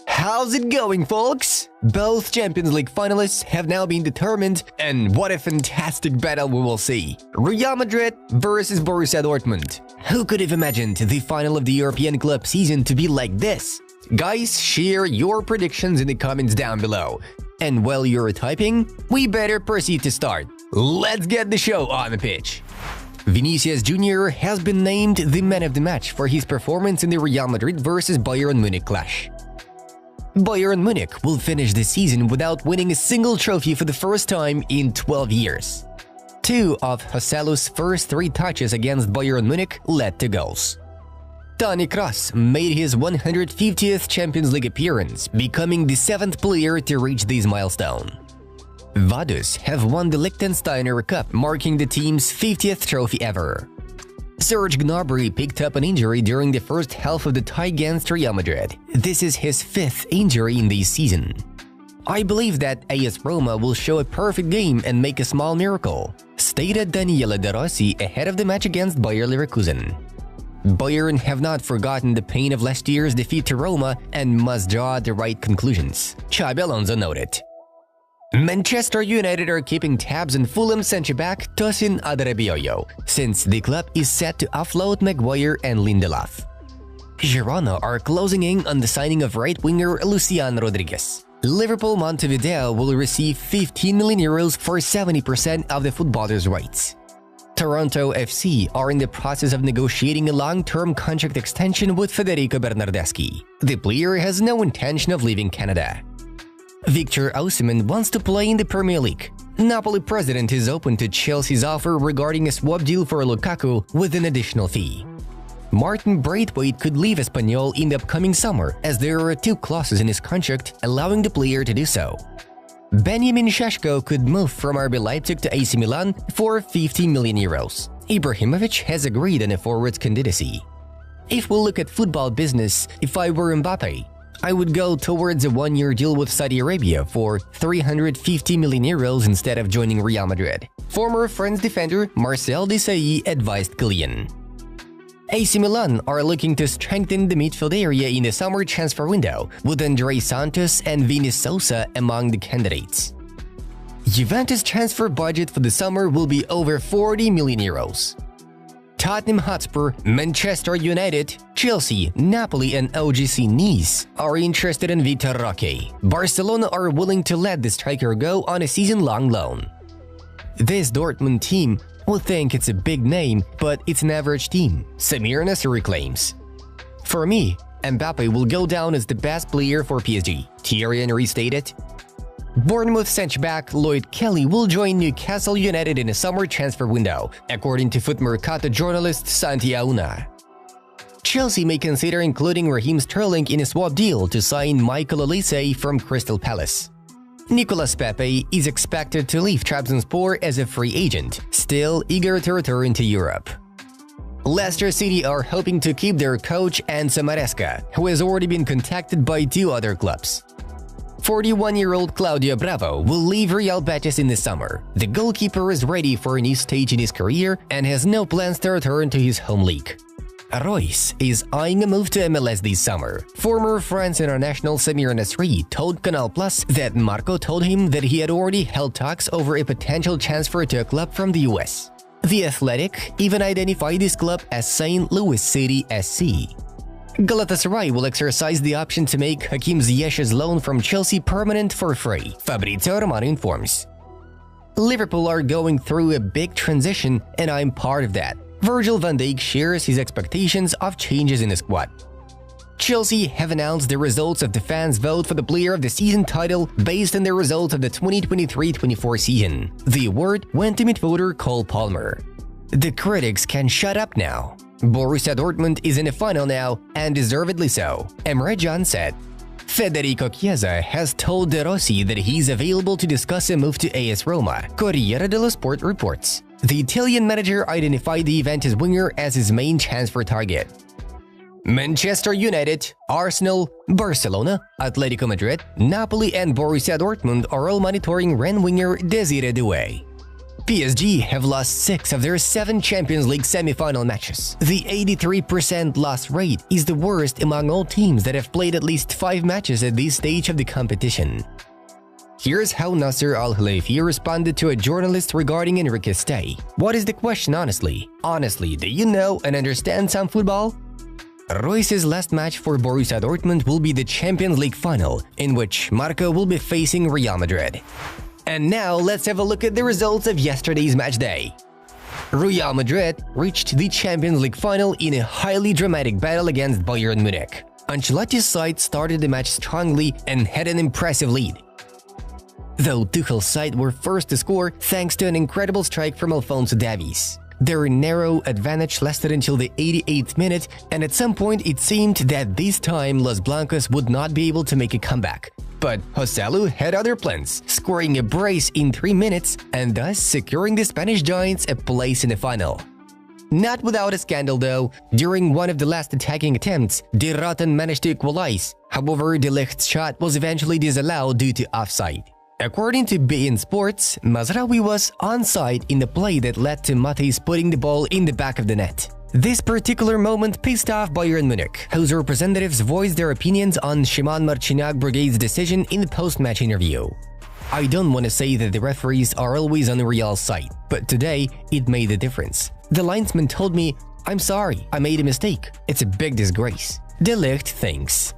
How's it going, folks? Both Champions League finalists have now been determined, and what a fantastic battle we will see. Real Madrid versus Borussia Dortmund. Who could have imagined the final of the European club season to be like this? Guys, share your predictions in the comments down below. And while you're typing, we better proceed to start. Let's get the show on the pitch. Vinicius Jr. has been named the man of the match for his performance in the Real Madrid versus Bayern Munich clash. Bayern Munich will finish the season without winning a single trophy for the first time in 12 years. Two of Joselu's first three touches against Bayern Munich led to goals. Toni Kroos made his 150th Champions League appearance, becoming the 7th player to reach this milestone. Vaduz have won the Liechtensteiner Cup, marking the team's 50th trophy ever. Serge Gnabry picked up an injury during the first half of the tie against Real Madrid. This is his 5th injury in this season. I believe that AS Roma will show a perfect game and make a small miracle, stated Daniele De Rossi ahead of the match against Bayer Leverkusen. Bayern have not forgotten the pain of last year's defeat to Roma and must draw the right conclusions, Xabi Alonso noted. Manchester United are keeping tabs on Fulham centre-back Tosin Adarabioyo, since the club is set to offload Maguire and Lindelof. Girona are closing in on the signing of right-winger Lucian Rodriguez. Liverpool Montevideo will receive €15 million for 70% of the footballer's rights. Toronto FC are in the process of negotiating a long-term contract extension with Federico Bernardeschi. The player has no intention of leaving Canada. Victor Osimhen wants to play in the Premier League. Napoli president is open to Chelsea's offer regarding a swap deal for Lukaku with an additional fee. Martin Braithwaite could leave Espanyol in the upcoming summer, as there are 2 clauses in his contract allowing the player to do so. Benjamin Šeško could move from RB Leipzig to AC Milan for €50 million. Ibrahimovic has agreed on a forward's candidacy. If we look at football business, if I were Mbappe, I would go towards a 1-year deal with Saudi Arabia for €350 million instead of joining Real Madrid. Former France defender Marcel Desailly advised Kylian. AC Milan are looking to strengthen the midfield area in the summer transfer window, with André Santos and Vini Sousa among the candidates. Juventus' transfer budget for the summer will be over €40 million. Tottenham Hotspur, Manchester United, Chelsea, Napoli and OGC Nice are interested in Vitor Roque. Barcelona are willing to let the striker go on a season-long loan. This Dortmund team will think it's a big name, but it's an average team, Samir Nasri claims. For me, Mbappe will go down as the best player for PSG, Thierry Henry stated. Bournemouth centre-back Lloyd Kelly will join Newcastle United in a summer transfer window, according to Foot Mercato journalist Santi Auna. Chelsea may consider including Raheem Sterling in a swap deal to sign Michael Olise from Crystal Palace. Nicolas Pepe is expected to leave Trabzonspor as a free agent, still eager to return to Europe. Leicester City are hoping to keep their coach Enzo Maresca, who has already been contacted by 2 other clubs. 41-year-old Claudio Bravo will leave Real Betis in the summer. The goalkeeper is ready for a new stage in his career and has no plans to return to his home league. Royce is eyeing a move to MLS this summer. Former France international Samir Nasri told Canal Plus that Marco told him that he had already held talks over a potential transfer to a club from the US. The Athletic even identified this club as St. Louis City SC. Galatasaray will exercise the option to make Hakim Ziyech's loan from Chelsea permanent for free, Fabrizio Romano informs. Liverpool are going through a big transition, and I'm part of that. Virgil van Dijk shares his expectations of changes in the squad. Chelsea have announced the results of the fans' vote for the Player of the Season title based on the results of the 2023-24 season. The award went to midfielder Cole Palmer. The critics can shut up now. Borussia Dortmund is in the final now, and deservedly so, Emre Can said. Federico Chiesa has told De Rossi that he's available to discuss a move to AS Roma, Corriere dello Sport reports. The Italian manager identified the Juventus winger as his main transfer target. Manchester United, Arsenal, Barcelona, Atletico Madrid, Napoli and Borussia Dortmund are all monitoring Rennes winger Desiré Doué. PSG have lost 6 of their 7 Champions League semi-final matches. The 83% loss rate is the worst among all teams that have played at least 5 matches at this stage of the competition. Here's how Nasser Al-Khelaifi responded to a journalist regarding Enrique's stay. What is the question honestly? Honestly, do you know and understand some football? Reus's last match for Borussia Dortmund will be the Champions League final, in which Marco will be facing Real Madrid. And now let's have a look at the results of yesterday's match day. Real Madrid reached the Champions League final in a highly dramatic battle against Bayern Munich. Ancelotti's side started the match strongly and had an impressive lead. Though Tuchel's side were first to score thanks to an incredible strike from Alphonso Davies. Their narrow advantage lasted until the 88th minute, and at some point it seemed that this time Los Blancos would not be able to make a comeback. But Joselu had other plans, scoring a brace in 3 minutes and thus securing the Spanish Giants a place in the final. Not without a scandal though. During one of the last attacking attempts, De Rotten managed to equalize. However, De Ligt's shot was eventually disallowed due to offside. According to beIN Sports, Mazraoui was onside in the play that led to Matthijs putting the ball in the back of the net. This particular moment pissed off Bayern Munich, whose representatives voiced their opinions on Szymon Marciniak-Brugade's decision in the post-match interview. I don't want to say that the referees are always on the Real's side, but today it made a difference. The linesman told me, "I'm sorry, I made a mistake. It's a big disgrace." De Ligt thinks.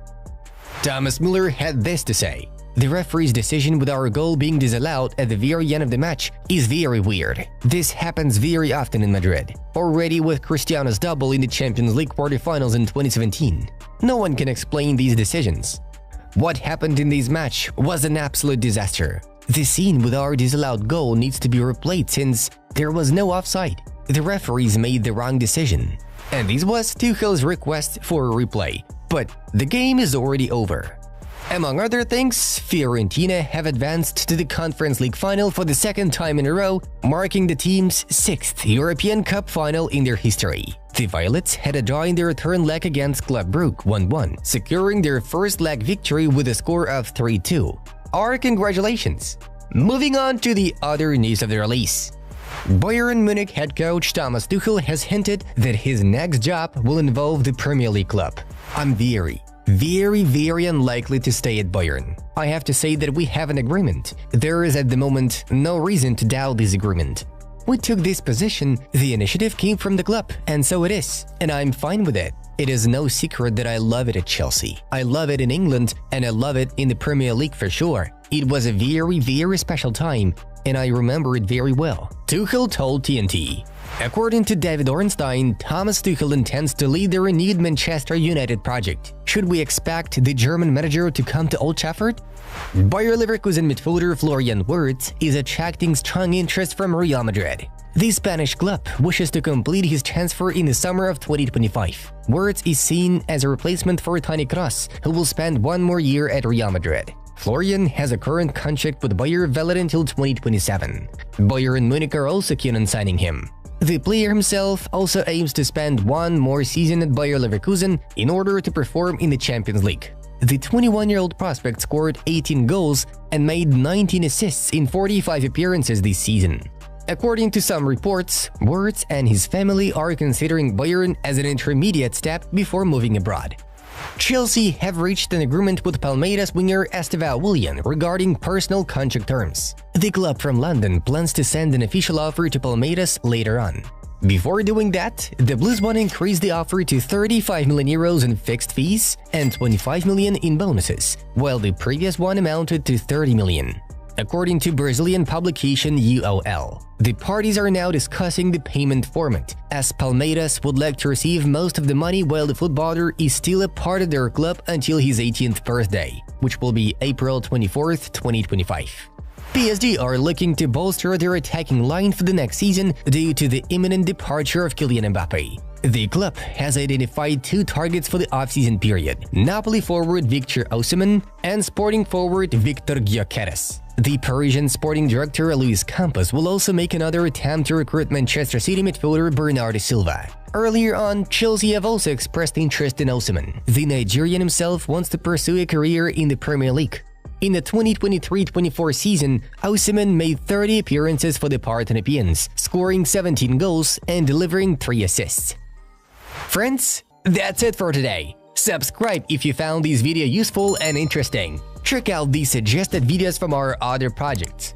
Thomas Müller had this to say. The referee's decision with our goal being disallowed at the very end of the match is very weird. This happens very often in Madrid, already with Cristiano's double in the Champions League quarterfinals in 2017. No one can explain these decisions. What happened in this match was an absolute disaster. The scene with our disallowed goal needs to be replayed since there was no offside. The referees made the wrong decision. And this was Tuchel's request for a replay. But the game is already over. Among other things, Fiorentina have advanced to the Conference League final for the 2nd time in a row, marking the team's 6th European Cup final in their history. The Violets had a draw in their return leg against Club Brugge 1-1, securing their first leg victory with a score of 3-2. Our congratulations! Moving on to the other news of the release. Bayern Munich head coach Thomas Tuchel has hinted that his next job will involve the Premier League club. I'm very unlikely to stay at Bayern. I have to say that we have an agreement. There is at the moment no reason to doubt this agreement. We took this position, the initiative came from the club, and so it is, and I'm fine with it. It is no secret that I love it at Chelsea. I love it in England, and I love it in the Premier League for sure. It was a very special time, and I remember it very well, Tuchel told TNT. According to David Ornstein, Thomas Tuchel intends to lead the renewed Manchester United project. Should we expect the German manager to come to Old Trafford? Bayer Leverkusen midfielder Florian Wirtz is attracting strong interest from Real Madrid. The Spanish club wishes to complete his transfer in the summer of 2025. Wirtz is seen as a replacement for Toni Kroos, who will spend 1 more year at Real Madrid. Florian has a current contract with Bayer valid until 2027. Bayern Munich are also keen on signing him. The player himself also aims to spend 1 more season at Bayer Leverkusen in order to perform in the Champions League. The 21-year-old prospect scored 18 goals and made 19 assists in 45 appearances this season. According to some reports, Wirtz and his family are considering Bayern as an intermediate step before moving abroad. Chelsea have reached an agreement with Palmeiras winger Estevão Willian regarding personal contract terms. The club from London plans to send an official offer to Palmeiras later on. Before doing that, the Blues want to increase the offer to 35 million euros in fixed fees and 25 million in bonuses, while the previous one amounted to 30 million. According to Brazilian publication UOL, the parties are now discussing the payment format, as Palmeiras would like to receive most of the money while the footballer is still a part of their club until his 18th birthday, which will be April 24, 2025. PSG are looking to bolster their attacking line for the next season due to the imminent departure of Kylian Mbappé. The club has identified 2 targets for the off-season period: Napoli forward Victor Osimhen and Sporting forward Victor Gyökeres. The Parisian sporting director Luis Campos will also make another attempt to recruit Manchester City midfielder Bernardo Silva. Earlier on, Chelsea have also expressed interest in Osimhen. The Nigerian himself wants to pursue a career in the Premier League. In the 2023-24 season, Osimhen made 30 appearances for the Parthenopéens, scoring 17 goals and delivering 3 assists. Friends, that's it for today. Subscribe if you found this video useful and interesting. Check out the suggested videos from our other projects.